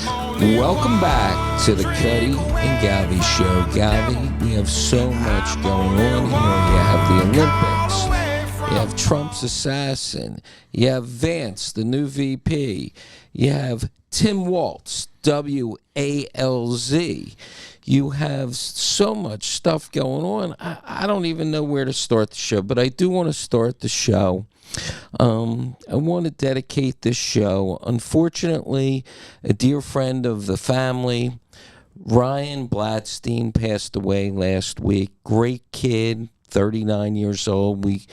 Welcome back to the CuttyandGovy Show. Govy, we have so much going on here. You have the Olympics. You have Trump's assassin. You have Vance, the new VP. You have Tim Walz, W-A-L-Z. You have so much stuff going on. I don't even know where to start the show, but I do want to start the show. I want to dedicate this show. Unfortunately, a dear friend of the family, Ryan Blatstein, passed away last week. Great kid, 39 years old. We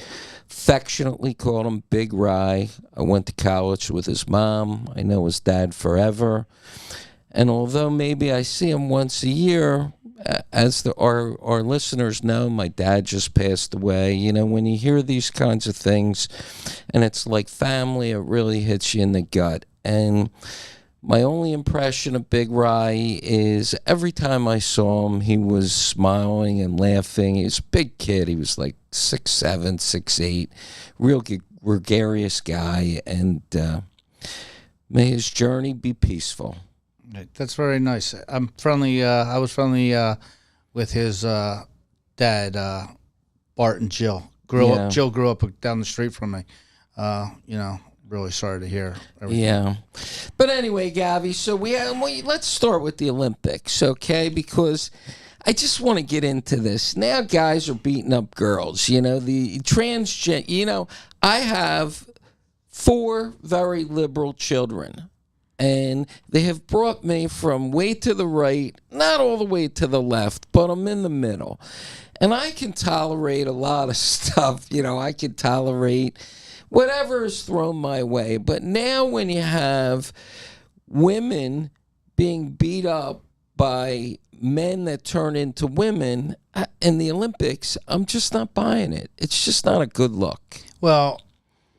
affectionately called him Big Rye. I went to college with his mom. I know his dad forever. And although maybe I see him once a year, as our listeners know, my dad just passed away. You know, when you hear these kinds of things, and it's like family, it really hits you in the gut. And my only impression of Big Rye is every time I saw him, he was smiling and laughing. He was a big kid. He was like 6'7", 6'8", real gregarious guy. And may his journey be peaceful. That's very nice. I'm friendly. I was friendly with his dad, Bart and Jill. Jill grew up down the street from me. Really sorry to hear everything. Yeah, but anyway, Govy. So let's start with the Olympics, okay? Because I just want to get into this. Now, guys are beating up girls. You know, the transgender. You know, I have 4 very liberal children. And they have brought me from way to the right, not all the way to the left, but I'm in the middle. And I can tolerate a lot of stuff. You know, I can tolerate whatever is thrown my way. But now when you have women being beat up by men that turn into women in the Olympics, I'm just not buying it. It's just not a good look. Well,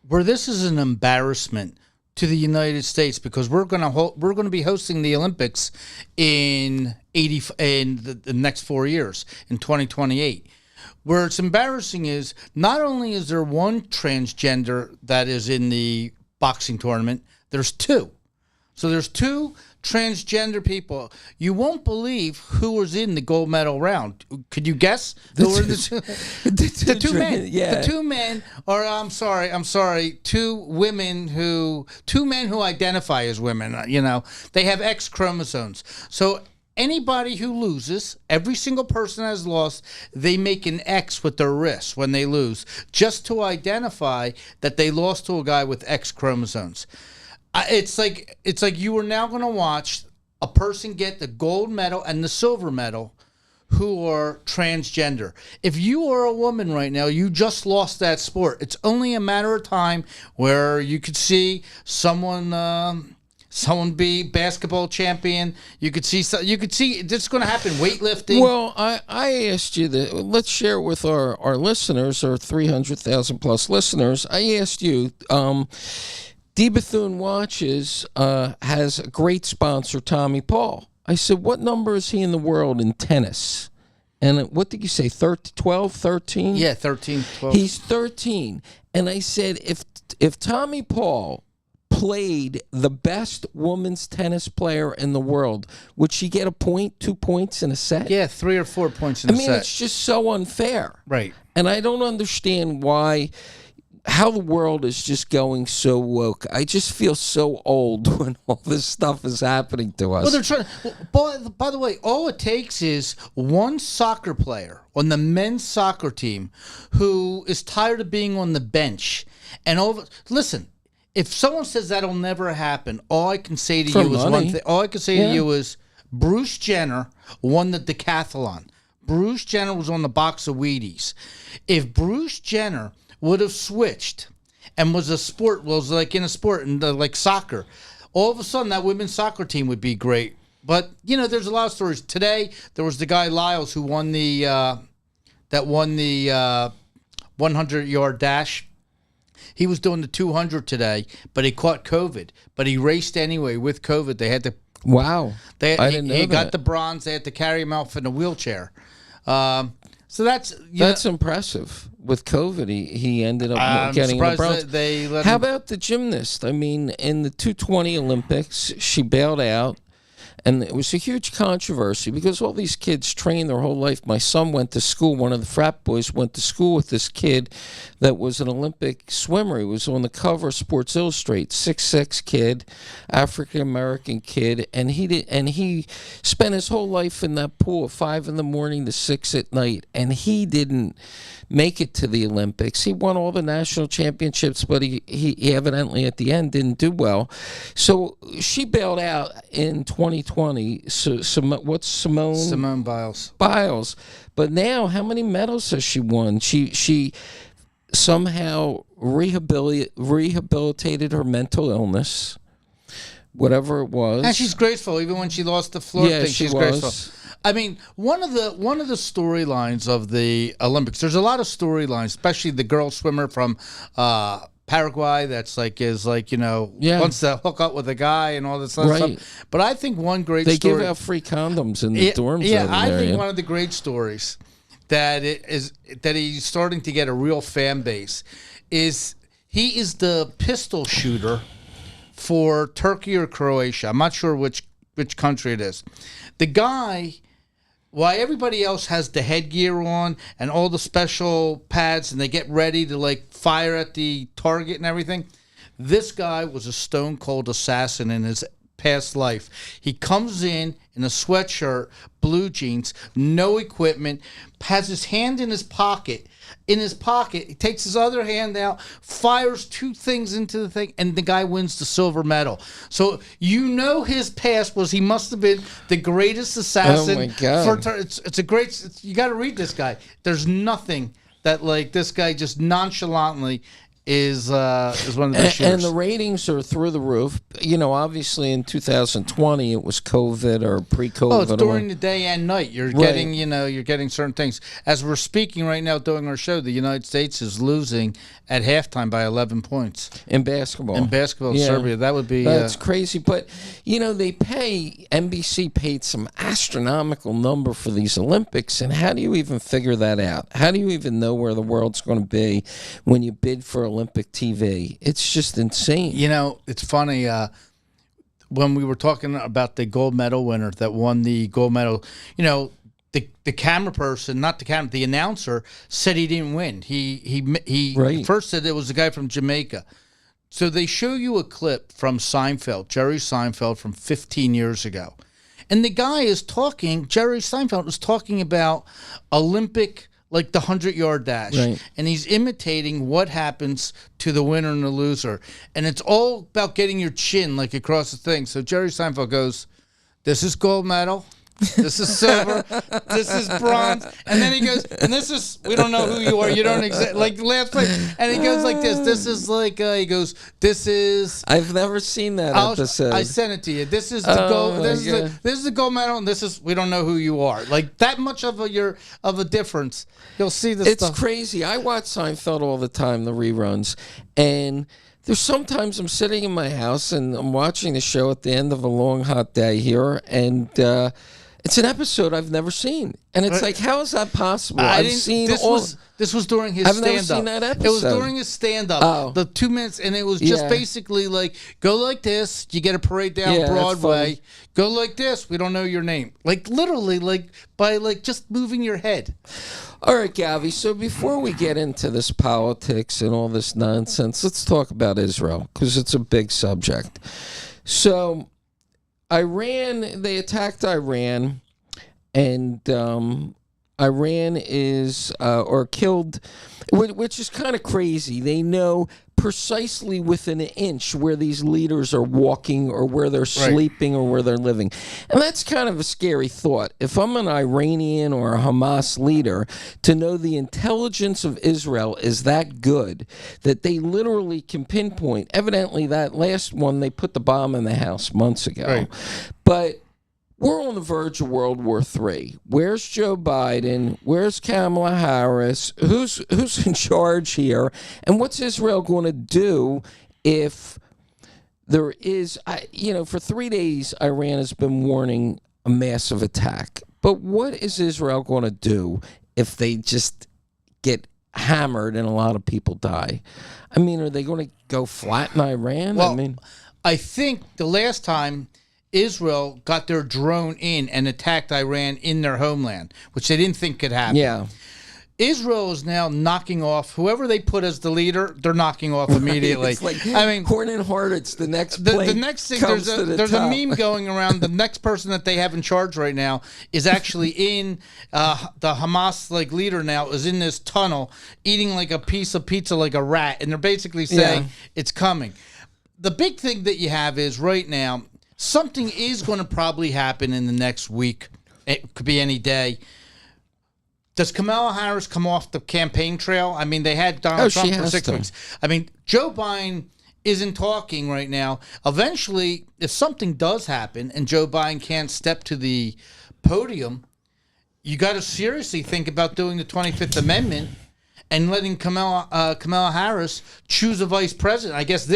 where this is an embarrassment to the United States, because we're going to be hosting the Olympics in the next 4 years, in 2028. Where it's embarrassing is not only is there one transgender that is in the boxing tournament, there's 2. So there's 2 transgender people. You won't believe who was in the gold medal round. Could you guess? Who were the 2 men? Yeah. The 2 men, or I'm sorry, 2 men who identify as women. You know, they have X chromosomes. So anybody who loses, every single person has lost, they make an X with their wrist when they lose, just to identify that they lost to a guy with X chromosomes. It's like you are now going to watch a person get the gold medal and the silver medal who are transgender. If you are a woman right now, you just lost that sport. It's only a matter of time where you could see someone be basketball champion. You could see this is going to happen. Weightlifting. Well, I asked you that. Let's share it with our listeners, our 300,000 plus listeners. I asked you. D. Bethune Watches has a great sponsor, Tommy Paul. I said, what number is he in the world in tennis? And what did you say, 12, 13? Yeah, 13, 12. He's 13. And I said, if Tommy Paul played the best women's tennis player in the world, would she get a point, 2 points in a set? Yeah, 3 or 4 points in a set. I mean, it's just so unfair. Right. And I don't understand how the world is just going so woke. I just feel so old when all this stuff is happening to us. Well, they're trying. By the way, all it takes is one soccer player on the men's soccer team who is tired of being on the bench. And listen, if someone says that'll never happen, all I can say to you is one thing. All I can say to you is Bruce Jenner won the decathlon. Bruce Jenner was on the box of Wheaties. If Bruce Jenner would have switched and was like in a sport and like soccer, all of a sudden that women's soccer team would be great. But you know, there's a lot of stories. Today there was the guy Lyles who won the 100-yard dash. He was doing the 200 today, but he caught COVID. But he raced anyway with COVID. They had to. Wow, I didn't know that. He got the bronze. They had to carry him out in a wheelchair. So that's impressive. With COVID, he ended up getting the bronze. How about the gymnast? I mean, in the 220 Olympics, she bailed out. And it was a huge controversy because all these kids trained their whole life. My son went to school. One of the frat boys went to school with this kid that was an Olympic swimmer. He was on the cover of Sports Illustrated, 6'6" kid, African-American kid. And he spent his whole life in that pool at 5 in the morning to 6 at night. And he didn't make it to the Olympics. He won all the national championships, but he evidently at the end didn't do well. So she bailed out in 2020. So what's Simone? Simone Biles. Biles. But now, how many medals has she won? She somehow rehabilitated her mental illness, whatever it was. And she's graceful, even when she lost the floor thing. She's graceful. I mean, one of the storylines of the Olympics. There's a lot of storylines, especially the girl swimmer from Paraguay. That's wants to hook up with a guy and all this other stuff. But I think one great they story. Give out free condoms in the dorms. Yeah, I think one of the great stories that he's starting to get a real fan base is he is the pistol shooter for Turkey or Croatia. I'm not sure which country it is. The guy, while everybody else has the headgear on and all the special pads and they get ready to fire at the target and everything, this guy was a stone cold assassin in his past life. He comes in a sweatshirt, blue jeans, no equipment, has his hand in his pocket. He takes his other hand out, fires 2 things into the thing, and the guy wins the silver medal. So his past was he must have been the greatest assassin. Oh my God! You got to read this guy. There's nothing that this guy just nonchalantly is one of the best shooters. And the ratings are through the roof. Obviously in 2020 it was COVID or pre-COVID. Oh, it's during the day and night. You're getting certain things. As we're speaking right now doing our show, the United States is losing at halftime by 11 points. In basketball. Serbia. That would be... That's crazy. But, NBC paid some astronomical number for these Olympics, and how do you even figure that out? How do you even know where the world's going to be when you bid for Olympic TV? It's just insane. It's funny. When we were talking about the gold medal winner that won the gold medal, the camera person, not the camera, the announcer said he didn't win. He first said it was the guy from Jamaica. So they show you a clip from Seinfeld, Jerry Seinfeld from 15 years ago. And the guy is talking, Jerry Seinfeld is talking about Olympic, the 100-yard dash. Right. And he's imitating what happens to the winner and the loser. And it's all about getting your chin across the thing. So Jerry Seinfeld goes, "This is gold medal. This is silver. This is bronze." And then he goes, "And this is, we don't know who you are. You don't exist." Last place. And he goes like this. This is he goes, "This is." I've never seen that episode. I sent it to you. This is the gold. This is the gold medal, and this is, we don't know who you are. That much of a difference. You'll see this stuff. It's crazy. I watch Seinfeld all the time, the reruns, and there's sometimes I'm sitting in my house and I'm watching the show at the end of a long, hot day here, and it's an episode I've never seen. And it's how is that possible? This was during his stand-up. I've never seen that episode. It was during his stand-up. Oh. The 2 minutes, and it was just basically go like this. You get a parade down Broadway. Go like this. We don't know your name. Literally, by just moving your head. All right, Gavi, so before we get into this politics and all this nonsense, let's talk about Israel, because it's a big subject. So they attacked Iran, and Iran is, or killed, which is kind of crazy. They know precisely within an inch where these leaders are walking or where they're sleeping or where they're living. And that's kind of a scary thought. If I'm an Iranian or a Hamas leader, to know the intelligence of Israel is that good that they literally can pinpoint. Evidently, that last one, they put the bomb in the house months ago. Right. But we're on the verge of World War III. Where's Joe Biden? Where's Kamala Harris? Who's in charge here? And what's Israel going to do if there is, for 3 days, Iran has been warning a massive attack. But what is Israel going to do if they just get hammered and a lot of people die? Are they going to go flatten Iran? Well, I think the last time Israel got their drone in and attacked Iran in their homeland, which they didn't think could happen. Yeah. Israel is now knocking off whoever they put as the leader. They're knocking off immediately. It's like, I mean, Horn and Hardit's the next the next thing. Comes There's a meme going around. The next person that they have in charge right now is actually in the Hamas leader now is in this tunnel eating like a piece of pizza like a rat, and they're basically saying it's coming. The big thing that you have is right now something is going to probably happen in the next week. It could be any day. Does Kamala Harris come off the campaign trail? I mean, they had Donald Trump for 6 weeks. I mean, Joe Biden isn't talking right now. Eventually, if something does happen and Joe Biden can't step to the podium, you got to seriously think about doing the 25th Amendment and letting Kamala Harris choose a vice president. I guess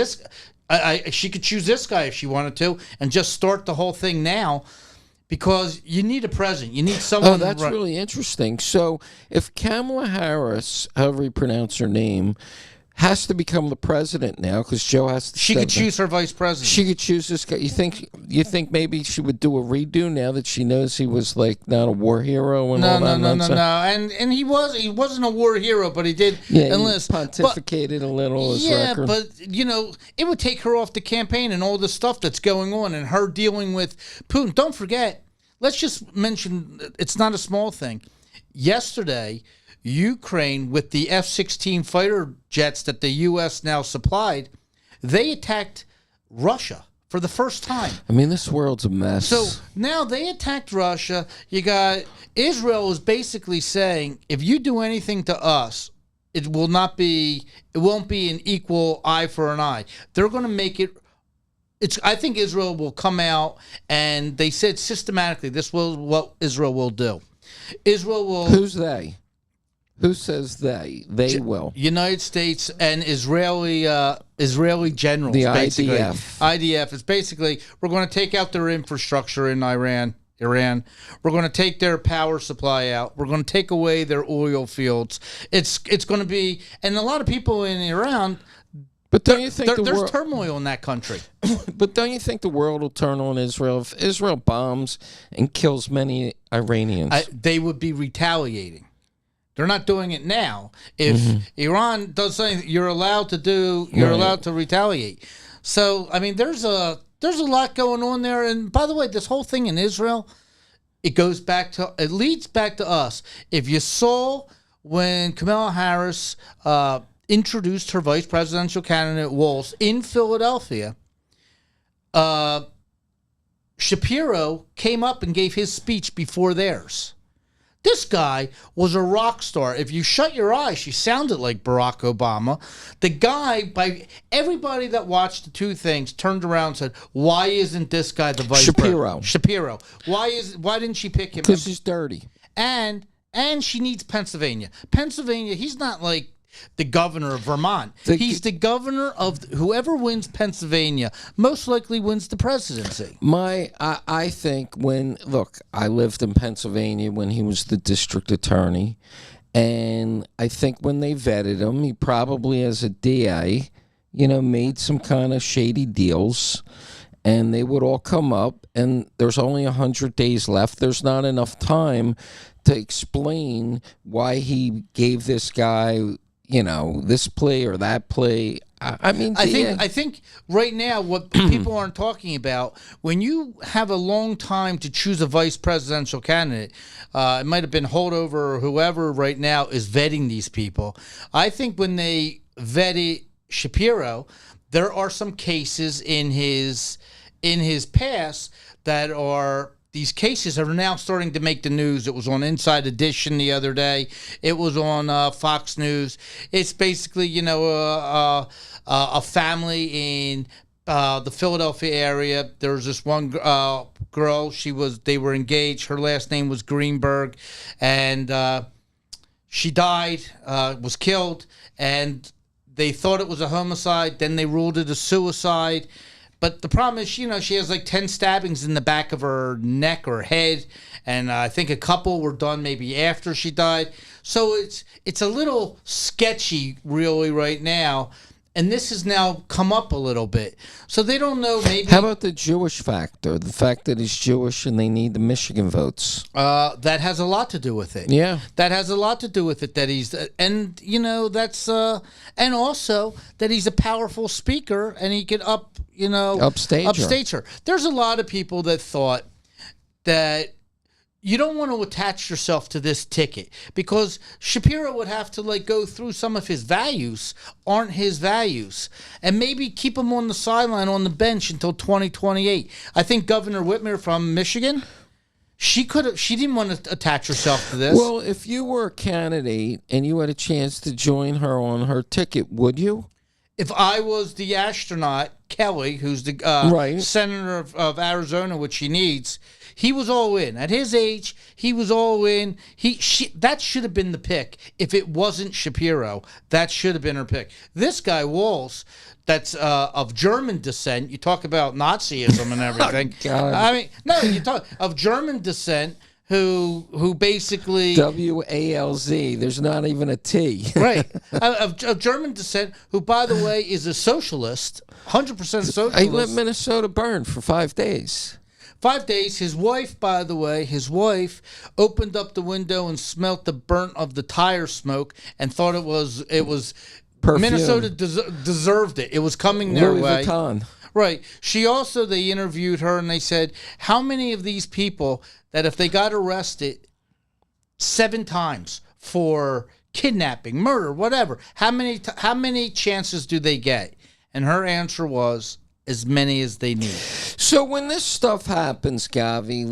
she could choose this guy if she wanted to and just start the whole thing now. Because you need a president. You need someone. Oh, that's really interesting. So if Kamala Harris, however you pronounce her name, has to become the president now because Joe has to. She could choose her vice president. She could choose this guy. You think maybe she would do a redo now that she knows he was like not a war hero and all that nonsense? No. And he wasn't a war hero, but he did enlist. He pontificated a little. But it would take her off the campaign and all the stuff that's going on and her dealing with Putin. Don't forget. Let's just mention it's not a small thing. Yesterday, Ukraine, with the F-16 fighter jets that the U.S. now supplied, they attacked Russia for the first time. I mean, this world's a mess. So now they attacked Russia. You got Israel is basically saying, if you do anything to us, it won't be an equal eye for an eye. They're going to make it. I think Israel will come out, and they said systematically this will what Israel will do. Israel will. Who's they? Who says they? They will. United States and Israeli generals. The basically. IDF. IDF is basically we're going to take out their infrastructure in Iran. We're going to take their power supply out. We're going to take away their oil fields. It's going to be, and a lot of people in Iran. But don't you think there's turmoil in that country? But don't you think the world will turn on Israel if Israel bombs and kills many Iranians? They would be retaliating. They're not doing it now. If Iran does something, you're allowed to retaliate. So I mean, there's a lot going on there. And by the way, this whole thing in Israel, it leads back to us. If you saw when Kamala Harris introduced her vice presidential candidate Walz in Philadelphia, Shapiro came up and gave his speech before theirs. This guy was a rock star. If you shut your eyes, she sounded like Barack Obama. The guy, everybody that watched the two things, turned around and said, "Why isn't this guy the vice president?" Shapiro. Why didn't she pick him? Because he's dirty. And she needs Pennsylvania. Pennsylvania. He's not like the governor of Vermont. He's the governor of whoever wins Pennsylvania most likely wins the presidency. I think I lived in Pennsylvania when he was the district attorney, and I think when they vetted him, he probably as a DA, made some kind of shady deals, and they would all come up, and there's only 100 days left. There's not enough time to explain why he gave this guy this play or that play. I think right now what people aren't talking about, when you have a long time to choose a vice presidential candidate, it might have been Holdover or whoever right now is vetting these people. I think when they vetted Shapiro, there are some cases in his past that are. These cases are now starting to make the news. It was on Inside Edition the other day. It was on Fox News. It's basically, a family in the Philadelphia area. There was this one girl. They were engaged. Her last name was Greenberg, and she died. Was killed, and they thought it was a homicide. Then they ruled it a suicide. But the problem is, she has like 10 stabbings in the back of her neck or head, and I think a couple were done maybe after she died. So it's a little sketchy, really, right now. and this has now come up a little bit. So they don't know. Maybe How about the Jewish factor? The fact that he's Jewish and they need the Michigan votes. That has a lot to do with it. Yeah. That has a lot to do with it. That he's and that's and also that he's a powerful speaker and he could upstage her. There's a lot of people that thought that you don't want to attach yourself to this ticket because Shapiro would have to go through some of his values aren't his values and maybe keep him on the sideline on the bench until 2028. I think Governor Whitmer from Michigan, she didn't want to attach herself to this. Well, if you were a candidate and you had a chance to join her on her ticket, would you? If I was the astronaut, Kelly, who's the senator of Arizona, which he needs, he was all in. At his age, he was all in. That should have been the pick. If it wasn't Shapiro, that should have been her pick. This guy, Walz, that's of German descent. You talk about Nazism and everything. Oh, God. I mean, no, you talk of German descent. Who basically WALZ? There's not even a T. Right, of German descent. Who, by the way, is a socialist, 100% socialist. He let Minnesota burn for 5 days. 5 days. His wife, by the way, opened up the window and smelt the burnt of the tire smoke and thought it was Perfume. Minnesota deserved it. It was coming their Louis way. Vuitton. Right. They interviewed her and they said, how many of these people that if they got arrested 7 times for kidnapping, murder, whatever, how many chances do they get? And her answer was, as many as they need. So when this stuff happens, Gavi,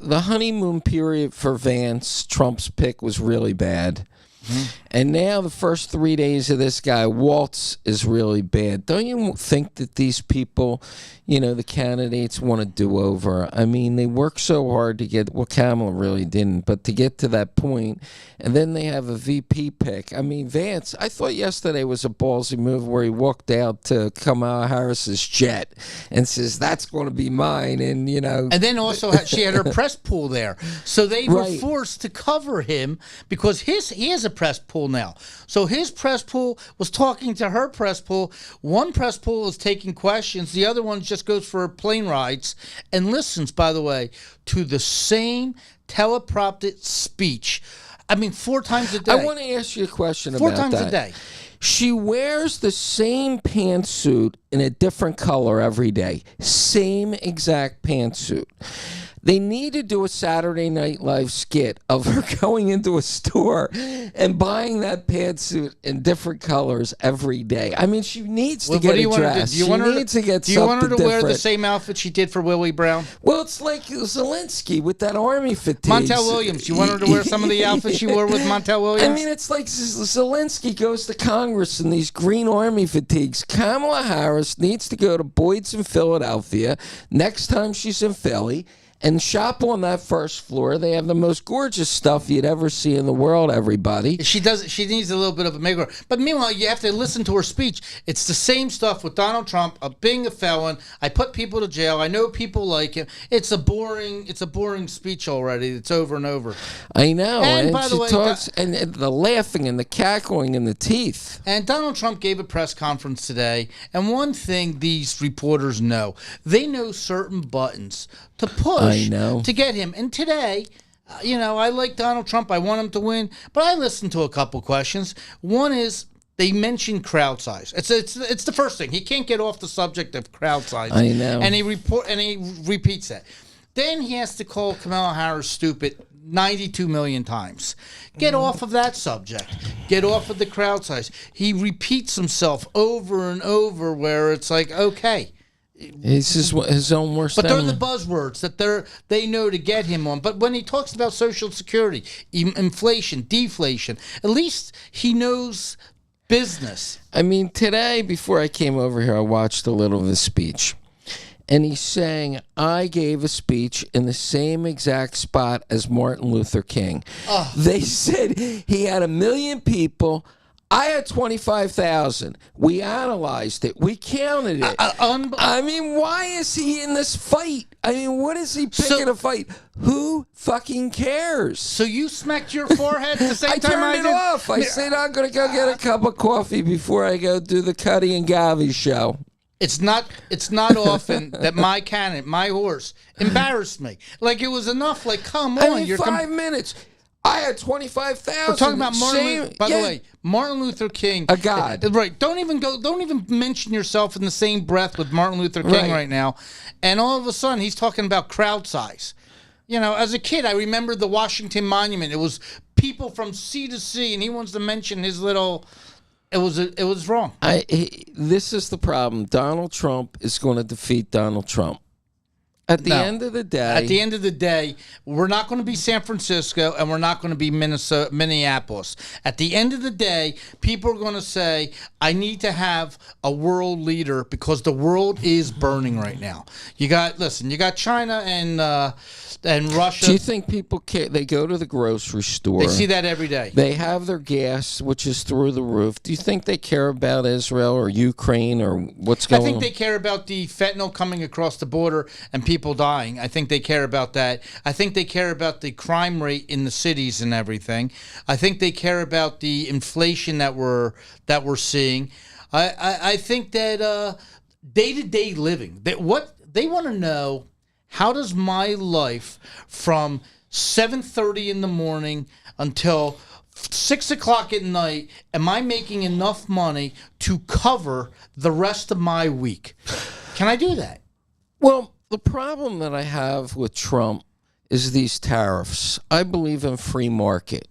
the honeymoon period for Vance, Trump's pick, was really bad. Mm-hmm. And now the first 3 days of this guy, Walz, is really bad. Don't you think that these people, the candidates want to do over? I mean, they work so hard to get, well, Kamala really didn't, but to get to that point, and then they have a VP pick. I mean, Vance, I thought yesterday was a ballsy move where he walked out to Kamala Harris's jet and says, that's going to be mine, and, And then also she had her press pool there. So they were forced to cover him because he has a press pool now. So his press pool was talking to her press pool. One press pool is taking questions. The other one just goes for plane rides and listens, by the way, to the same teleprompted speech. I mean, 4 times a day. I want to ask you a question 4 about that. 4 times a day. She wears the same pantsuit in a different color every day. Same exact pantsuit. They need to do a Saturday Night Live skit of her going into a store and buying that pantsuit in different colors every day. I mean, she needs to get dressed. Do you want her to wear the same outfit she did for Willie Brown? Well, it's like Zelensky with that army fatigue. Montel Williams. You want her to wear some of the outfits she wore with Montel Williams? I mean, it's like Zelensky goes to Congress in these green army fatigues. Kamala Harris needs to go to Boyd's in Philadelphia next time she's in Philly and shop on that first floor. They have the most gorgeous stuff you'd ever see in the world, everybody. She needs a little bit of a makeover. But meanwhile, you have to listen to her speech. It's the same stuff with Donald Trump, being a felon. I put people to jail. I know people like him. It's a boring speech already. It's over and over. I know. And by the way, talks, and the laughing and the cackling and the teeth. And Donald Trump gave a press conference today. And one thing these reporters know, they know certain buttons to push to get him. And today, I like Donald Trump. I want him to win. But I listened to a couple questions. One is they mentioned crowd size. It's the first thing. He can't get off the subject of crowd size. I know. And he repeats that. Then he has to call Kamala Harris stupid 92 million times. Get off of that subject. Get off of the crowd size. He repeats himself over and over where it's like, okay. It's his own worst enemy. But they're the buzzwords that they know to get him on. But when he talks about Social Security, inflation, deflation, at least he knows business. I mean, today, before I came over here, I watched a little of his speech. And he's saying, I gave a speech in the same exact spot as Martin Luther King. They said he had 1 million people. I had 25,000. We analyzed it. We counted it. I mean, why is he in this fight? I mean, what is he picking a fight? Who fucking cares? So you smacked your forehead at the same time I turned it off. I said, I'm going to go get a cup of coffee before I go do the CuttyandGovy Show. It's not often that my horse, embarrassed me. Like, it was enough. Like, come on. I mean, 5 minutes. I had 25,000. We're talking about Martin. By the way, Martin Luther King, a god. Right? Don't even mention yourself in the same breath with Martin Luther King right now. And all of a sudden, he's talking about crowd size. You know, as a kid, I remember the Washington Monument. It was people from sea to sea, and he wants to mention his little. It was wrong. This is the problem. Donald Trump is going to defeat Donald Trump. At the end of the day, we're not going to be San Francisco, and we're not going to be Minneapolis. At the end of the day, people are going to say, I need to have a world leader because the world is burning right now. You got China and Russia. Do you think people care? They go to the grocery store. They see that every day. They have their gas, which is through the roof. Do you think they care about Israel or Ukraine or what's going on? I think they care about the fentanyl coming across the border and people dying. I think they care about that. I think they care about the crime rate in the cities and everything. I think they care about the inflation that we're seeing. I think that day-to-day living, what they want to know. How does my life from 7:30 in the morning until 6 o'clock at night, am I making enough money to cover the rest of my week? Can I do that? Well, the problem that I have with Trump is these tariffs. I believe in free market.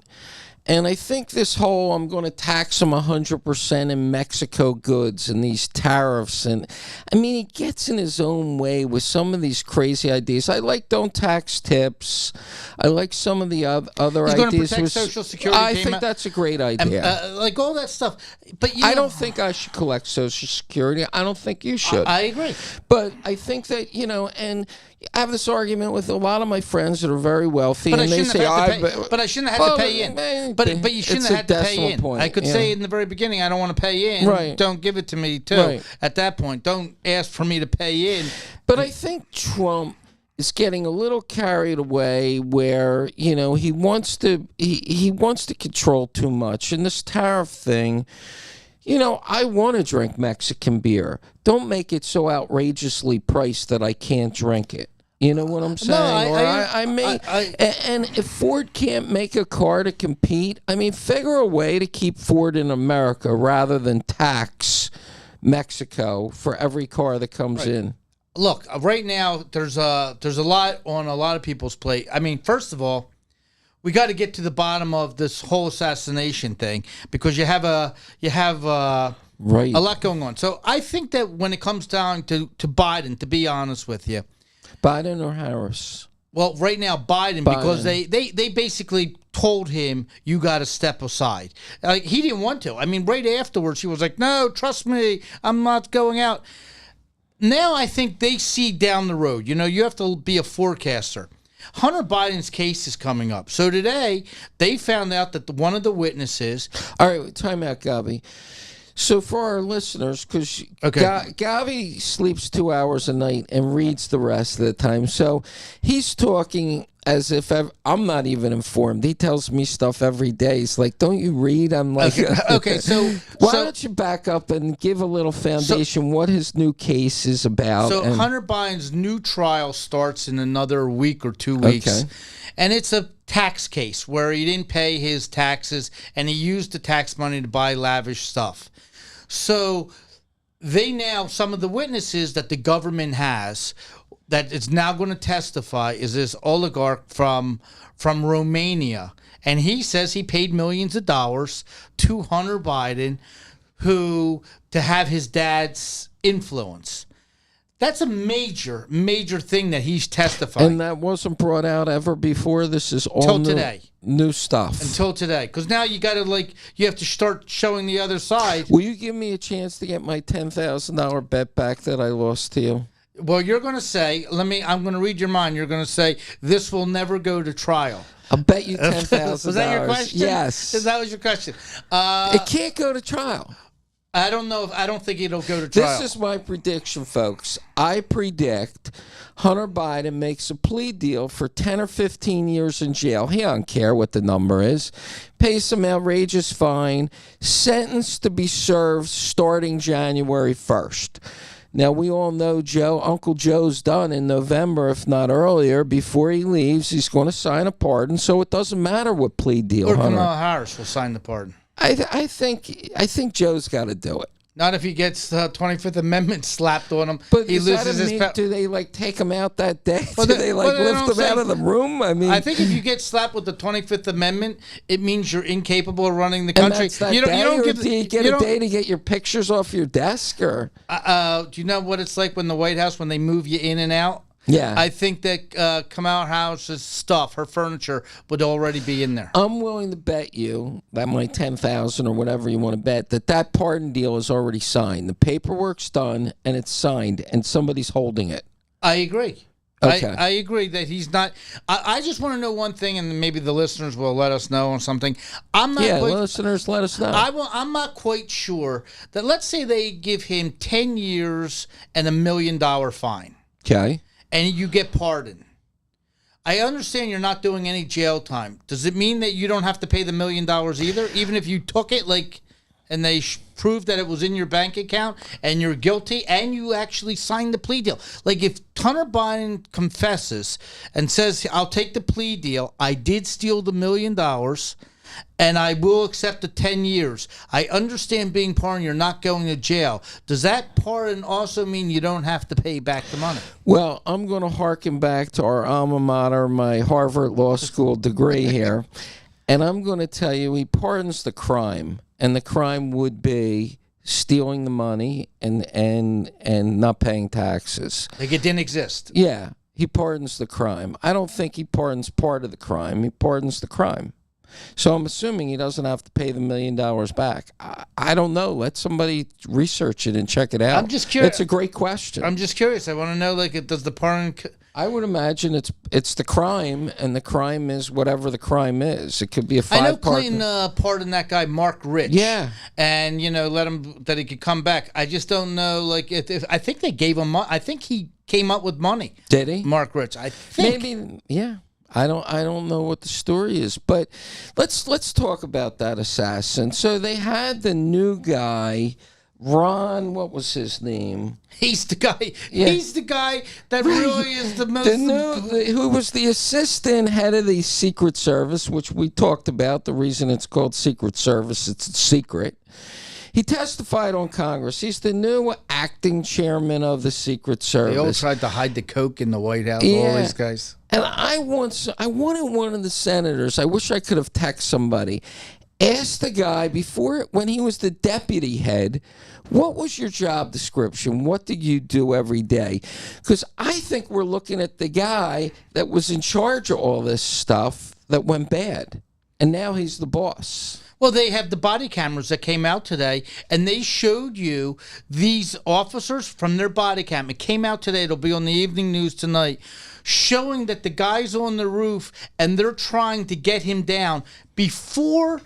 And I think this whole I'm going to tax them 100% in Mexico goods and these tariffs. And I mean, he gets in his own way with some of these crazy ideas. I like don't tax tips. I like some of the other He's ideas. Going to protect Social Security. I think that's a great idea. Like all that stuff. But I don't think I should collect Social Security. I don't think you should. I agree. But I think that, and I have this argument with a lot of my friends that are very wealthy, but and they say, but I shouldn't have had to pay in. But you shouldn't have had to pay in. Point, I could say in the very beginning, I don't want to pay in. Right. Don't give it to me, too. Right. At that point, don't ask for me to pay in. But I think Trump is getting a little carried away where, he wants to control too much. And this tariff thing, I want to drink Mexican beer. Don't make it so outrageously priced that I can't drink it. You know what I'm saying? No, and if Ford can't make a car to compete, I mean, figure a way to keep Ford in America rather than tax Mexico for every car that comes in. Look, right now there's a lot on a lot of people's plate. I mean, first of all, we got to get to the bottom of this whole assassination thing because you have a lot going on. So I think that when it comes down to Biden, to be honest with you. Biden or Harris? Well, right now, Biden. Because they basically told him, you got to step aside. He didn't want to. I mean, right afterwards, he was like, no, trust me, I'm not going out. Now I think they see down the road. You have to be a forecaster. Hunter Biden's case is coming up. So today, they found out that one of the witnesses... All right, time out, Gabi. So for our listeners, because Gavi sleeps 2 hours a night and reads the rest of the time, so he's talking as if I'm not even informed. He tells me stuff every day. He's like, don't you read? I'm like, okay, so why don't you back up and give a little foundation what his new case is about? So Hunter Biden's new trial starts in another week or 2 weeks. Okay. And it's a tax case where he didn't pay his taxes and he used the tax money to buy lavish stuff. So some of the witnesses that the government has that is now going to testify is this oligarch from Romania. And he says he paid millions of dollars to Hunter Biden to have his dad's influence. That's a major, major thing that he's testifying. And that wasn't brought out ever before? This is all new stuff. Until today. Because now you got to, you have to start showing the other side. Will you give me a chance to get my $10,000 bet back that I lost to you? Well, you're going to say, I'm going to read your mind. You're going to say, this will never go to trial. I'll bet you $10,000. Was that your question? Yes. That was your question. It can't go to trial. I don't know. I don't think it'll go to trial. This is my prediction, folks. I predict Hunter Biden makes a plea deal for 10 or 15 years in jail. He don't care what the number is. Pays some outrageous fine. Sentenced to be served starting January 1st. Now, we all know Uncle Joe's done in November, if not earlier. Before he leaves, he's going to sign a pardon, so it doesn't matter what plea deal. Or Kamala Harris will sign the pardon. I think Joe's got to do it. Not if he gets the 25th Amendment slapped on him. But he loses his power. Do they take him out that day? Do they lift him out of the room? I mean, I think if you get slapped with the 25th Amendment, it means you're incapable of running the country. You don't get a day to get your pictures off your desk, or do you know what it's like when the White House, when they move you in and out? Yeah, I think that Kamala Harris's stuff, her furniture, would already be in there. I'm willing to bet you that my 10,000 or whatever you want to bet that pardon deal is already signed. The paperwork's done and it's signed, and somebody's holding it. I agree. Okay. I agree that he's not. I just want to know one thing, and maybe the listeners will let us know on something. Listeners, let us know. I'm not quite sure that. Let's say they give him 10 years and $1 million fine. Okay. And you get pardoned. I understand you're not doing any jail time. Does it mean that you don't have to pay the $1 million either? Even if you took it, and they proved that it was in your bank account and you're guilty and you actually signed the plea deal. If Hunter Biden confesses and says, I'll take the plea deal, I did steal the $1 million, and I will accept the 10 years. I understand being pardoned, you're not going to jail. Does that pardon also mean you don't have to pay back the money? Well, I'm going to harken back to our alma mater, my Harvard Law School degree here, and I'm going to tell you he pardons the crime, and the crime would be stealing the money and not paying taxes. It didn't exist. Yeah, he pardons the crime. I don't think he pardons part of the crime. He pardons the crime. So I'm assuming he doesn't have to pay the $1 million back. I don't know. Let somebody research it and check it out. I'm just curious. It's a great question. I'm just curious. I want to know, does the pardon... I would imagine it's the crime, and the crime is whatever the crime is. It could be a 5-part. I know Clinton pardoned that guy, Mark Rich. Yeah. And, let him, that he could come back. I just don't know, I think they gave him, I think he came up with money. Did he? Mark Rich, I think. Maybe, yeah. I don't know what the story is, but let's talk about that assassin. So they had the new guy, Ron. What was his name? He's the guy. Yeah. He's the guy that really is the most. Who was the assistant head of the Secret Service, which we talked about. The reason it's called Secret Service, it's secret. He testified on Congress. He's the new acting chairman of the Secret Service. They all tried to hide the coke in the White House, yeah. all these guys. And I wanted one of the senators, I wish I could have texted somebody, asked the guy when he was the deputy head, what was your job description? What did you do every day? Because I think we're looking at the guy that was in charge of all this stuff that went bad. And now he's the boss. Well, they have the body cameras that came out today, and they showed you these officers from their body cam. It came out today. It'll be on the evening news tonight, showing that the guy's on the roof, and they're trying to get him down before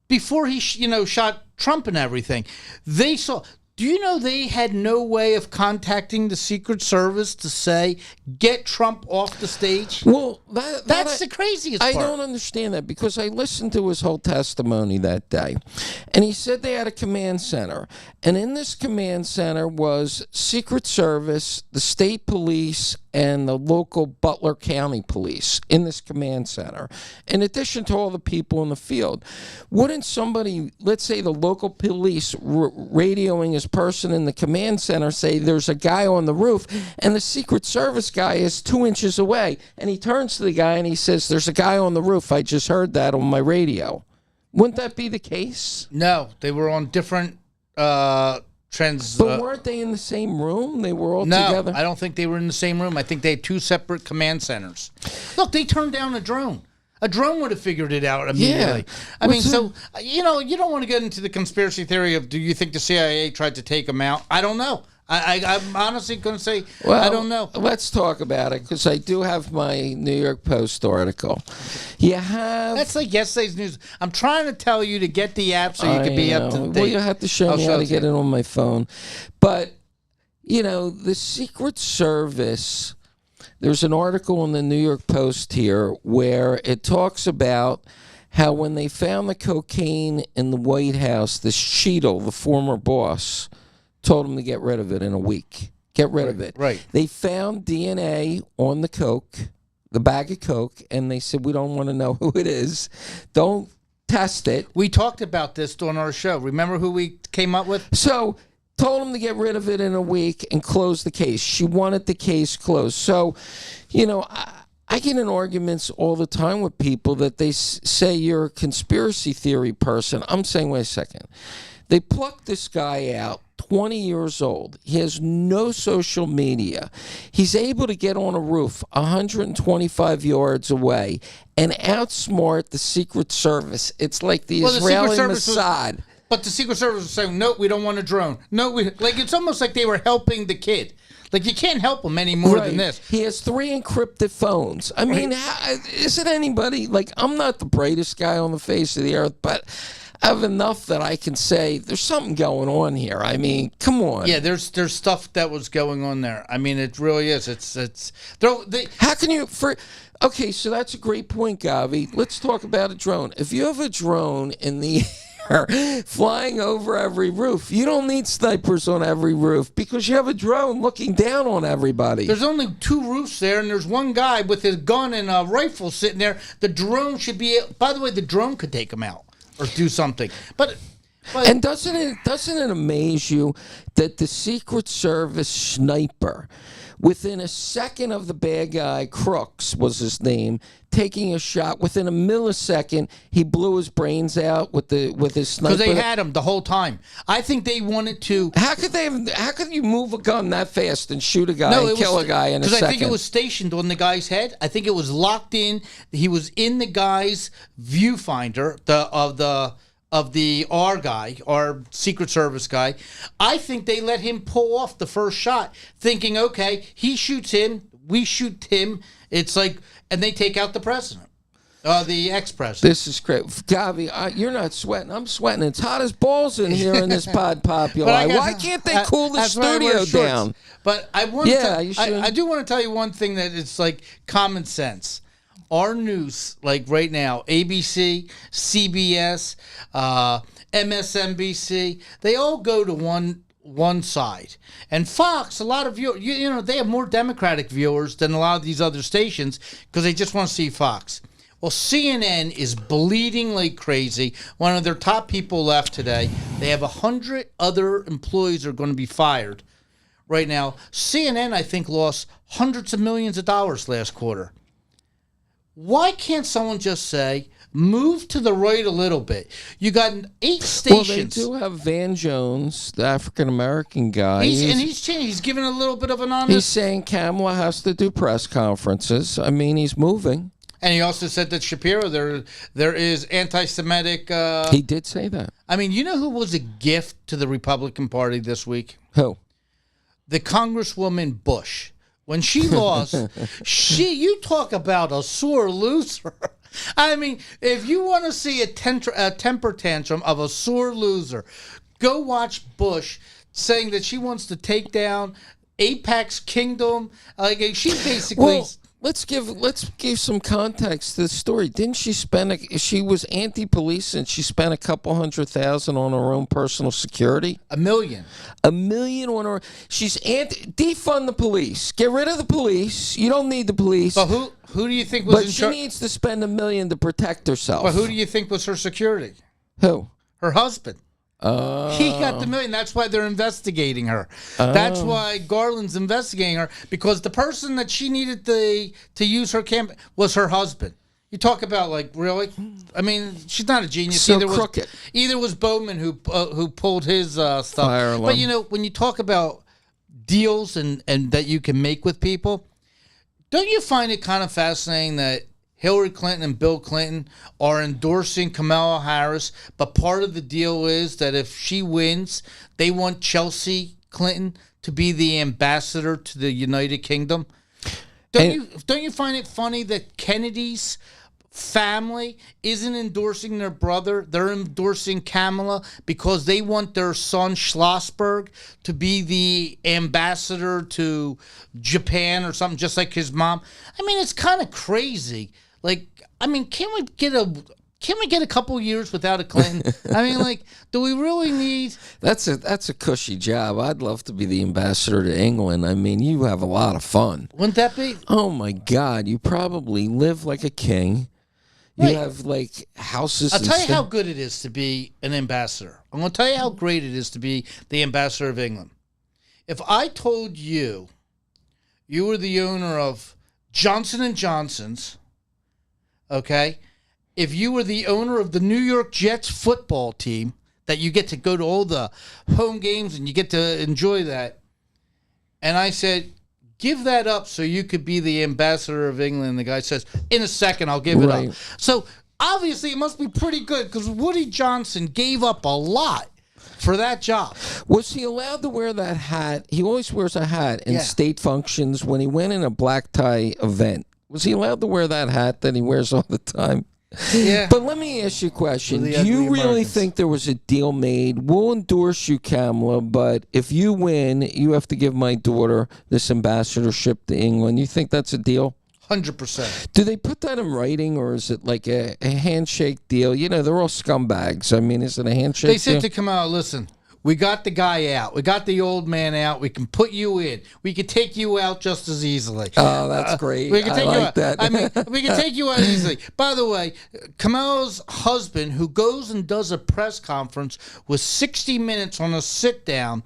he, shot Trump and everything. They saw. Do you know they had no way of contacting the Secret Service to say, get Trump off the stage? Well, that's the craziest part. I don't understand that because I listened to his whole testimony that day. And he said they had a command center. And in this command center was Secret Service, the state police, and the local Butler County police in this command center, in addition to all the people in the field. Wouldn't somebody, let's say the local police radioing his person in the command center, say there's a guy on the roof, and the Secret Service guy is 2 inches away, and he turns to the guy and he says, there's a guy on the roof, I just heard that on my radio. Wouldn't that be the case? No, they were on different trends. But weren't they in the same room? They were all together? No, I don't think they were in the same room. I think they had two separate command centers. Look, they turned down a drone. A drone would have figured it out immediately. Yeah. I mean, so, you don't want to get into the conspiracy theory of, do you think the CIA tried to take them out? I don't know. I'm honestly going to say, Well, I don't know. Let's talk about it because I do have my New York Post article. You have. That's like yesterday's news. I'm trying to tell you to get the app so you can be up to date. Well, you have to show me how to get it on my phone. But, the Secret Service, there's an article in the New York Post here where it talks about how when they found the cocaine in the White House, this Cheadle, the former boss, told him to get rid of it in a week. Get rid of it. Right. They found DNA on the coke, the bag of coke, and they said, we don't want to know who it is. Don't test it. We talked about this during our show. Remember who we came up with? So, told him to get rid of it in a week and close the case. She wanted the case closed. So, I get in arguments all the time with people that they say you're a conspiracy theory person. I'm saying, wait a second. They plucked this guy out, 20 years old. He has no social media. He's able to get on a roof 125 yards away and outsmart the Secret Service. It's like the Israeli Mossad. But the Secret Service was saying, no, we don't want a drone. No, it's almost like they were helping the kid. Like, you can't help him any more than this. He has 3 encrypted phones. I mean, isn't anybody, I'm not the brightest guy on the face of the earth, but I have enough that I can say there's something going on here. I mean, come on. Yeah, there's stuff that was going on there. I mean, it really is. How can you Okay, so that's a great point, Gavi. Let's talk about a drone. If you have a drone in the air flying over every roof, you don't need snipers on every roof because you have a drone looking down on everybody. There's only 2 roofs there, and there's one guy with his gun and a rifle sitting there. The drone should be. By the way, the drone could take him out or do something. But and doesn't it amaze you that the Secret Service sniper, within a second of the bad guy, Crooks was his name, taking a shot, within a millisecond, he blew his brains out with his sniper? Because they had him the whole time. I think they wanted to. How could you move a gun that fast and shoot a guy and kill a guy in a second? Because I think it was stationed on the guy's head. I think it was locked in. He was in the guy's viewfinder of the R guy, our Secret Service guy. I think they let him pull off the first shot, thinking, okay, he shoots him, we shoot him. It's like, and they take out the president, the ex-president. This is great. Gavi, you're not sweating. I'm sweating. It's hot as balls in here in this pod populi. Why can't they cool the studio down? But I do want to tell you one thing that it's like common sense. Our news, like right now, ABC, CBS, MSNBC, they all go to one side. And Fox, a lot of viewers, they have more Democratic viewers than a lot of these other stations because they just want to see Fox. Well, CNN is bleeding like crazy. One of their top people left today. They have 100 other employees are going to be fired right now. CNN, I think, lost hundreds of millions of dollars last quarter. Why can't someone just say, move to the right a little bit? You got 8 stations. Well, they do have Van Jones, the African-American guy. He's changing. He's giving a little bit of an honest... He's saying Kamala has to do press conferences. I mean, he's moving. And he also said that Shapiro, there is anti-Semitic... He did say that. I mean, you know who was a gift to the Republican Party this week? Who? The Congresswoman Bush. When she lost, you talk about a sore loser. I mean, if you want to see a temper tantrum of a sore loser, go watch Bush saying that she wants to take down Apex Kingdom. Like, she basically... Well, let's give some context to the story. Didn't she she was anti-police and she spent a couple $100,000 on her own personal security? $1 million. $1 million on her. She's defund the police. Get rid of the police. You don't need the police. But who do you think was in charge? But she needs to spend $1 million to protect herself. But who do you think was her security? Who? Her husband. He got the $1 million. That's why they're investigating her. That's why Garland's investigating her, because the person that she needed to use her campaign was her husband. You talk about, like, really? I mean, she's not a genius. So crooked. Either was Bowman who pulled his stuff. But when you talk about deals and that you can make with people, don't you find it kind of fascinating that Hillary Clinton and Bill Clinton are endorsing Kamala Harris, but part of the deal is that if she wins, they want Chelsea Clinton to be the ambassador to the United Kingdom? Don't you find it funny that Kennedy's family isn't endorsing their brother? They're endorsing Kamala because they want their son Schlossberg to be the ambassador to Japan or something, just like his mom. I mean, it's kind of crazy. Like, I mean, can we get a couple years without a Clinton? I mean, like, do we really need? That's a cushy job. I'd love to be the ambassador to England. I mean, you have a lot of fun. Wouldn't that be? Oh my God, you probably live like a king. You Right. have like houses. I'll and tell you stuff. how good it is to be an ambassador. I'm going to tell you how great it is to be the ambassador of England. If I told you you were the owner of Johnson & Johnson's, okay, if you were the owner of the New York Jets football team, that you get to go to all the home games and you get to enjoy that, and I said, give that up so you could be the ambassador of England. The guy says, in a second, I'll give it up. So obviously it must be pretty good because Woody Johnson gave up a lot for that job. Was he allowed to wear that hat? He always wears a hat in state functions. When he went in a black tie event, was he allowed to wear that hat that he wears all the time? Yeah. But let me ask you a question. The Do you ugly really Americans. think there was a deal made? We'll endorse you, Kamala, but if you win, you have to give my daughter this ambassadorship to England. You think that's a deal? 100%. Do they put that in writing, or is it like a handshake deal? You know, they're all scumbags. I mean, is it a handshake They deal? said to come out, listen, we got the guy out. We got the old man out. We can put you in. We can take you out just as easily. Oh, that's great. We can take I you like out. that. I mean, we can take you out easily. By the way, Kamala's husband, who goes and does a press conference with 60 Minutes on a sit down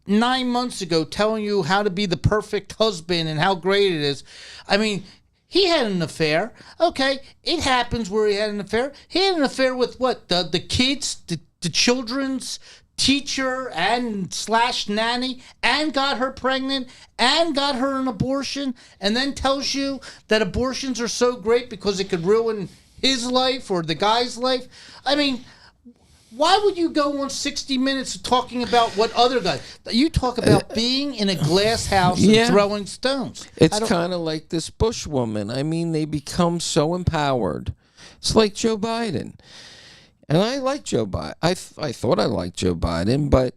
9 months ago, telling you how to be the perfect husband and how great it is. I mean, he had an affair. Okay, it happens where he had an affair. He had an affair with what? The kids, the children's teacher and / nanny, and got her pregnant and got her an abortion, and then tells you that abortions are so great because it could ruin his life or the guy's life. I mean, why would you go on 60 Minutes talking about what other guys? You talk about being in a glass house and throwing stones. It's kind of like this Bush woman. I mean, they become so empowered. It's like Joe Biden. And I like Joe Biden. I thought I liked Joe Biden, but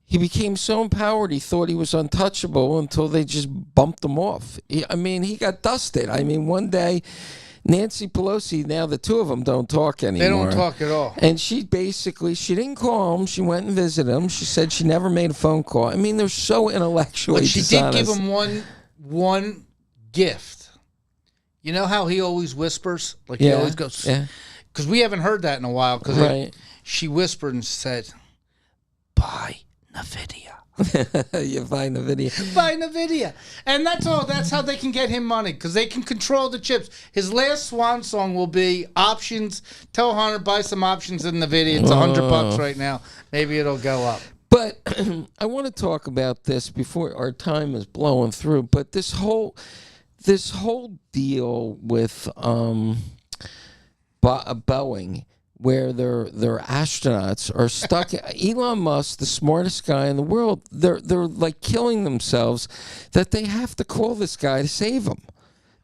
he became so empowered, he thought he was untouchable until they just bumped him off. He got dusted. I mean, one day, Nancy Pelosi, now the two of them don't talk anymore. They don't talk at all. And she didn't call him. She went and visited him. She said she never made a phone call. I mean, they're so intellectually But she dishonest. did give him one gift. You know how he always whispers? Like he always goes... Yeah. Because we haven't heard that in a while. Because she whispered and said, buy NVIDIA. You find the video. Buy NVIDIA. And that's all. That's how they can get him money. Because they can control the chips. His last swan song will be options. Tell Hunter, buy some options in NVIDIA. It's $100 right now. Maybe it'll go up. But I want to talk about this before our time is blowing through. But this whole deal with Boeing, where their astronauts are stuck. Elon Musk, the smartest guy in the world, they're like killing themselves that they have to call this guy to save them.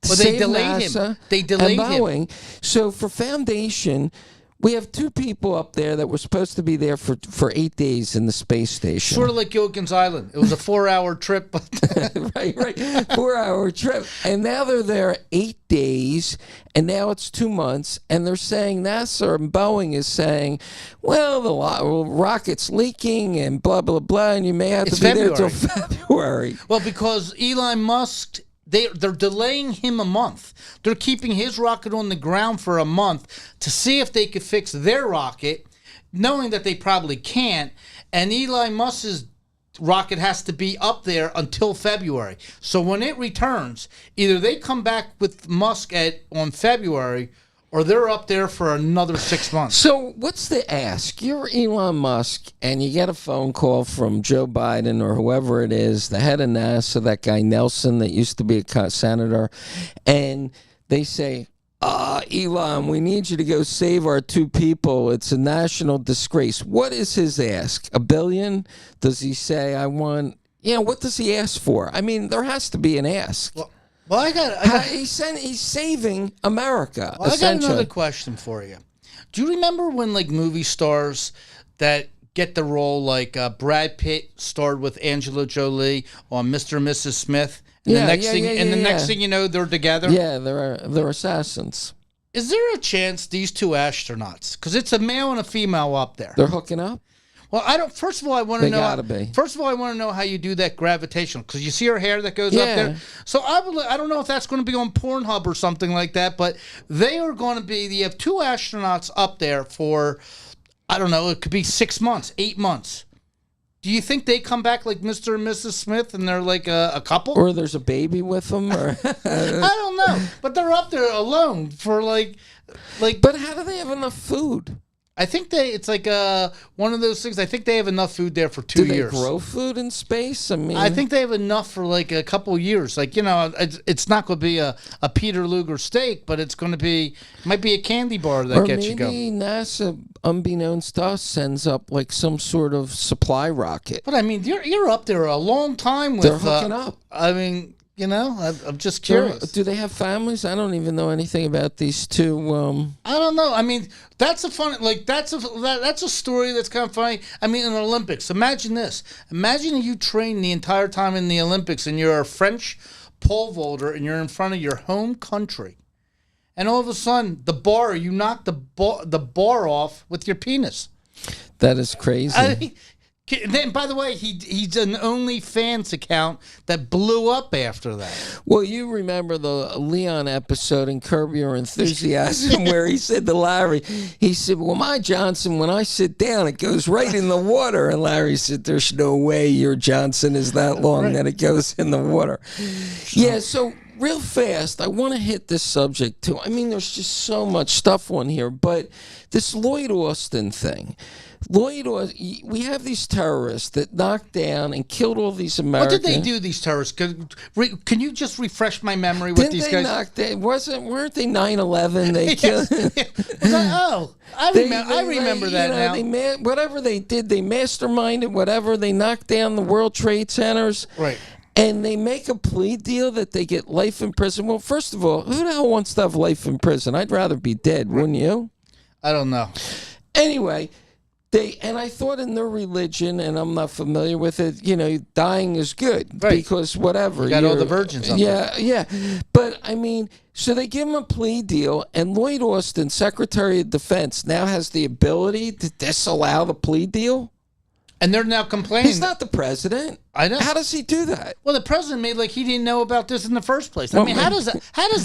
Well, they delayed him. They delayed him. Boeing. So for Foundation, we have two people up there that were supposed to be there for 8 days in the space station. Sort of like Gilligan's Island. It was a 4-hour trip. right. 4-hour trip. And now they're there 8 days, and now it's 2 months, and they're saying, NASA and Boeing is saying, well, the rocket's leaking and blah, blah, blah, and you may have to be there until February. Well, because Elon Musk... They're delaying him a month. They're keeping his rocket on the ground for a month to see if they could fix their rocket, knowing that they probably can't. And Elon Musk's rocket has to be up there until February. So when it returns, either they come back with Musk on February, or they're up there for another 6 months. So what's the ask? You're Elon Musk, and you get a phone call from Joe Biden or whoever it is, the head of NASA, that guy Nelson that used to be a senator, and they say, Elon, we need you to go save our two people. It's a national disgrace. What is his ask? $1 billion? Does he say, I want what does he ask for? I mean, there has to be an ask. Well, He's saving America. Well, I got another question for you. Do you remember when like movie stars that get the role, like Brad Pitt starred with Angela Jolie on Mr. and Mrs. Smith, and the next thing you know, they're together? Yeah, they're assassins. Is there a chance these two astronauts, because it's a male and a female up there, they're hooking up? Well, I don't. First of all, I want to know. Gotta be. First of all, I want to know how you do that gravitational, because you see her hair that goes up there. So I don't know if that's going to be on Pornhub or something like that, but they are going to be. You have two astronauts up there for, I don't know, it could be 6 months, 8 months. Do you think they come back like Mr. and Mrs. Smith and they're like a couple? Or there's a baby with them? Or I don't know, but they're up there alone for like. But how do they have enough food? I think it's like one of those things. I think they have enough food there for 2 years. Do they grow food in space? I mean, I think they have enough for like a couple years. Like, it's not going to be a Peter Luger steak, but it's going to be, might be a candy bar that gets you going. Or maybe NASA, unbeknownst to us, sends up like some sort of supply rocket. But I mean, you're up there a long time with. They're hooking up. I mean, I'm just curious. Do they have families? I don't even know anything about these two. I don't know. I mean, that's a story that's kind of funny. I mean, in the Olympics, imagine this. Imagine you train the entire time in the Olympics and you're a French pole vaulter and you're in front of your home country. And all of a sudden, you knock the bar off with your penis. That is crazy. Then, by the way, he's an OnlyFans account that blew up after that. Well, you remember the Leon episode in Curb Your Enthusiasm where he said to Larry, he said, well, my Johnson, when I sit down, it goes right in the water. And Larry said, there's no way your Johnson is that long that it goes in the water. Yeah, so real fast, I want to hit this subject too. I mean, there's just so much stuff on here, but this Lloyd Austin thing. We have these terrorists that knocked down and killed all these Americans. What did they do, these terrorists? Can you just refresh my memory with these guys? Weren't they 9/11? They killed. I remember that now. Whatever they did, they masterminded whatever. They knocked down the World Trade Centers. Right. And they make a plea deal that they get life in prison. Well, first of all, who the hell wants to have life in prison? I'd rather be dead, wouldn't you? I don't know. Anyway. And I thought in their religion, and I'm not familiar with it, dying is good because whatever. You got all the virgins up there. Yeah. But, I mean, so they give him a plea deal, and Lloyd Austin, Secretary of Defense, now has the ability to disallow the plea deal? And they're now complaining. He's not the president. I know. How does he do that? Well, the president made like he didn't know about this in the first place. I mean, how does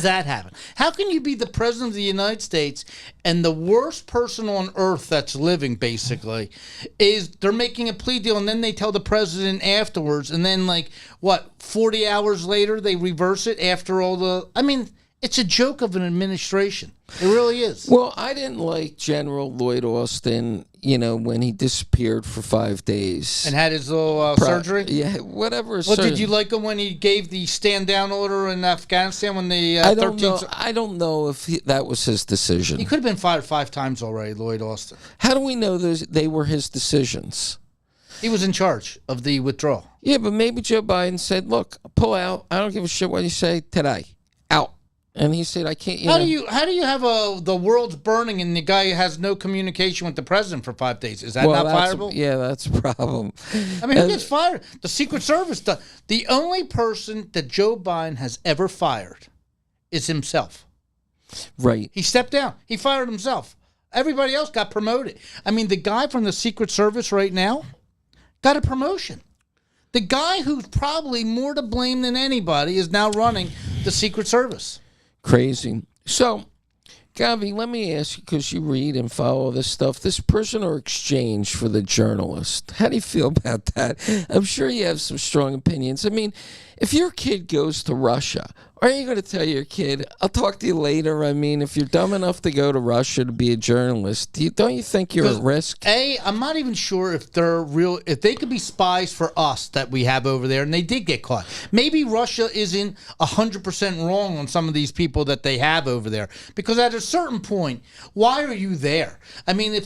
that happen? How can you be the president of the United States and the worst person on earth that's living, basically, is they're making a plea deal and then they tell the president afterwards, and then 40 hours later they reverse it after all the. I mean, it's a joke of an administration. It really is. Well, I didn't like General Lloyd Austin, when he disappeared for 5 days. And had his little surgery? Yeah, whatever. Well, did you like him when he gave the stand-down order in Afghanistan when the 13th... I don't know if that was his decision. He could have been fired 5 times already, Lloyd Austin. How do we know they were his decisions? He was in charge of the withdrawal. Yeah, but maybe Joe Biden said, look, pull out. I don't give a shit what you say today. Out. And he said, I can't, How do you have the world's burning and the guy has no communication with the president for 5 days? Is that not fireable? That's a problem. I mean, who gets fired? The Secret Service. The only person that Joe Biden has ever fired is himself. Right. He stepped down. He fired himself. Everybody else got promoted. I mean, the guy from the Secret Service right now got a promotion. The guy who's probably more to blame than anybody is now running the Secret Service. Crazy. So, Govy, let me ask you, because you read and follow this stuff, this prisoner exchange for the journalist. How do you feel about that? I'm sure you have some strong opinions. I mean, if your kid goes to Russia, are you going to tell your kid, I'll talk to you later? I mean, if you're dumb enough to go to Russia to be a journalist, don't you think you're at risk? I'm not even sure if they're real, if they could be spies for us that we have over there, and they did get caught. Maybe Russia isn't 100% wrong on some of these people that they have over there, because at a certain point, why are you there? I mean,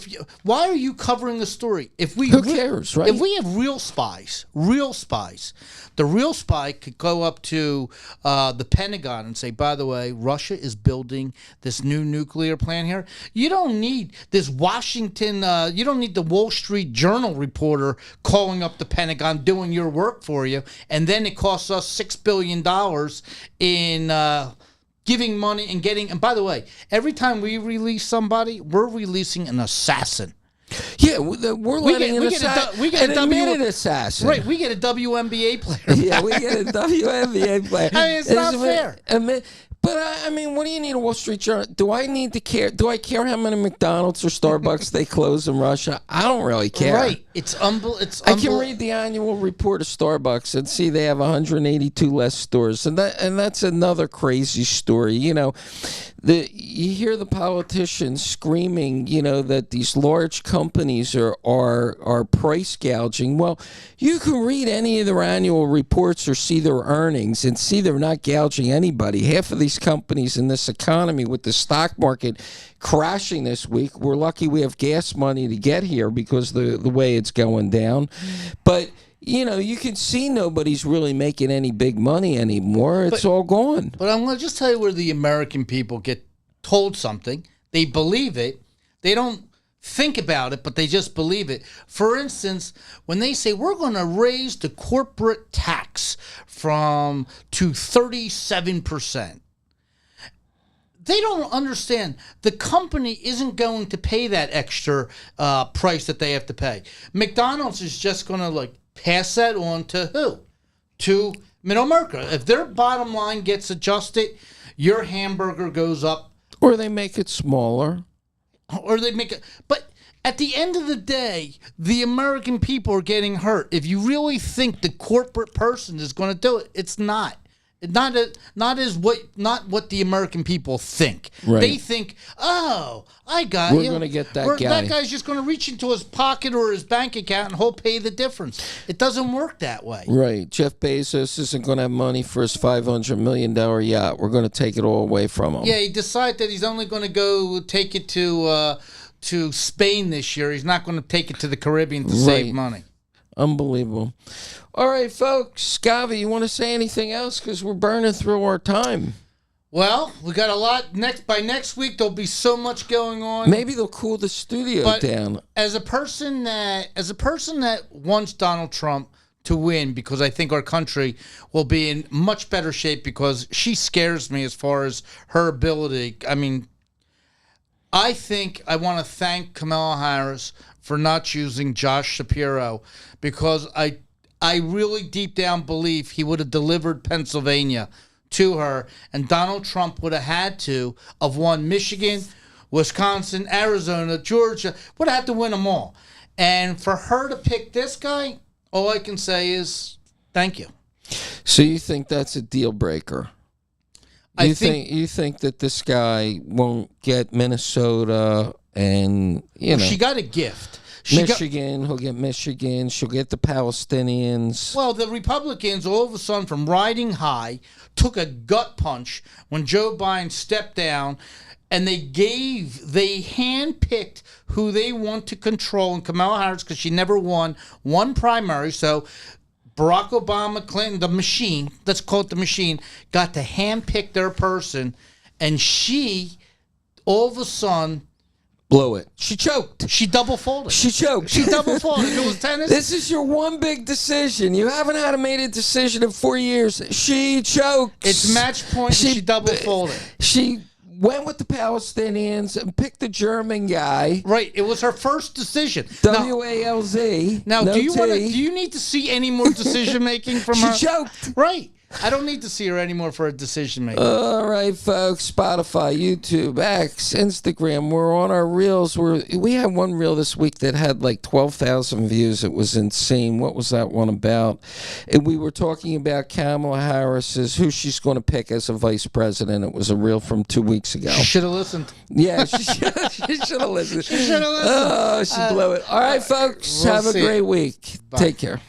why are you covering the story? Who cares, right? If we have real spies, the real spy could go up to the Pentagon and say, by the way, Russia is building this new nuclear plant here. You don't need this Washington, you don't need the Wall Street Journal reporter calling up the Pentagon doing your work for you. And then it costs us $6 billion in giving money and getting. And by the way, every time we release somebody, we're releasing an assassin. Yeah, we're letting an admitted assassin. Right, we get a WNBA player. Yeah, we get a WNBA player. I mean, it's not fair. But I mean, what do you need a Wall Street Journal? Do I need to care? Do I care how many McDonald's or Starbucks they close in Russia? I don't really care. Right. I can read the annual report of Starbucks and see they have 182 less stores, and that's another crazy story. You know, you hear the politicians screaming, you know, that these large companies are price gouging. Well, you can read any of their annual reports or see their earnings and see they're not gouging anybody. Half of these companies in this economy, with the stock market crashing this week, we're lucky we have gas money to get here because the way it's going down. But you know, you can see nobody's really making any big money anymore. It's all gone. But I'm going to just tell you where the American people get told something. They believe it. They don't think about it, but they just believe it. For instance, when they say we're going to raise the corporate tax to 37%, they don't understand. The company isn't going to pay that extra price that they have to pay. McDonald's is just going to pass that on to who? To middle America. If their bottom line gets adjusted, your hamburger goes up. Or they make it smaller. Or they make it. But at the end of the day, the American people are getting hurt. If you really think the corporate person is going to do it, it's not. Not what the American people think. Right. They think, oh, I got you. We're going to get that guy. That guy's just going to reach into his pocket or his bank account and he'll pay the difference. It doesn't work that way. Right. Jeff Bezos isn't going to have money for his $500 million yacht. We're going to take it all away from him. Yeah, he decided that he's only going to go take it to Spain this year. He's not going to take it to the Caribbean to save money. Unbelievable. All right, folks. Govy, you want to say anything else? Because we're burning through our time. Well, we got a lot. By next week, there'll be so much going on. Maybe they'll cool the studio down. As a person that wants Donald Trump to win, because I think our country will be in much better shape, because she scares me as far as her ability. I mean, I think I want to thank Kamala Harris for not choosing Josh Shapiro, because I really deep down believe he would have delivered Pennsylvania to her, and Donald Trump would have had to have won Michigan, Wisconsin, Arizona, Georgia, would have had to win them all. And for her to pick this guy, all I can say is thank you. So you think that's a deal breaker? You think that this guy won't get Minnesota and, you know. She got a gift. Michigan, he'll get Michigan. She'll get the Palestinians. Well, the Republicans, all of a sudden, from riding high, took a gut punch when Joe Biden stepped down, and they handpicked who they want to control in Kamala Harris, because she never won one primary. So Barack Obama, Clinton, the machine, let's call it the machine, got to handpick their person, and she, all of a sudden, blew it. She choked. She double folded. She choked. She double folded. It was tennis. This is your one big decision. You haven't had made a decision in 4 years. She choked. It's match point. She double folded. She went with the Palestinians and picked the German guy. Right. It was her first decision. WALZ. Now, do you need to see any more decision making from her? She choked. Right. I don't need to see her anymore for a decision making. All right, folks. Spotify, YouTube, X, Instagram. We're on our reels. We had one reel this week that had like 12,000 views. It was insane. What was that one about? And we were talking about Kamala Harris's who she's going to pick as a vice president. It was a reel from 2 weeks ago. She should have listened. Yeah, she should have listened. She should have listened. Oh, she blew it. All right, folks. We'll have a see. great week. Bye. Take care.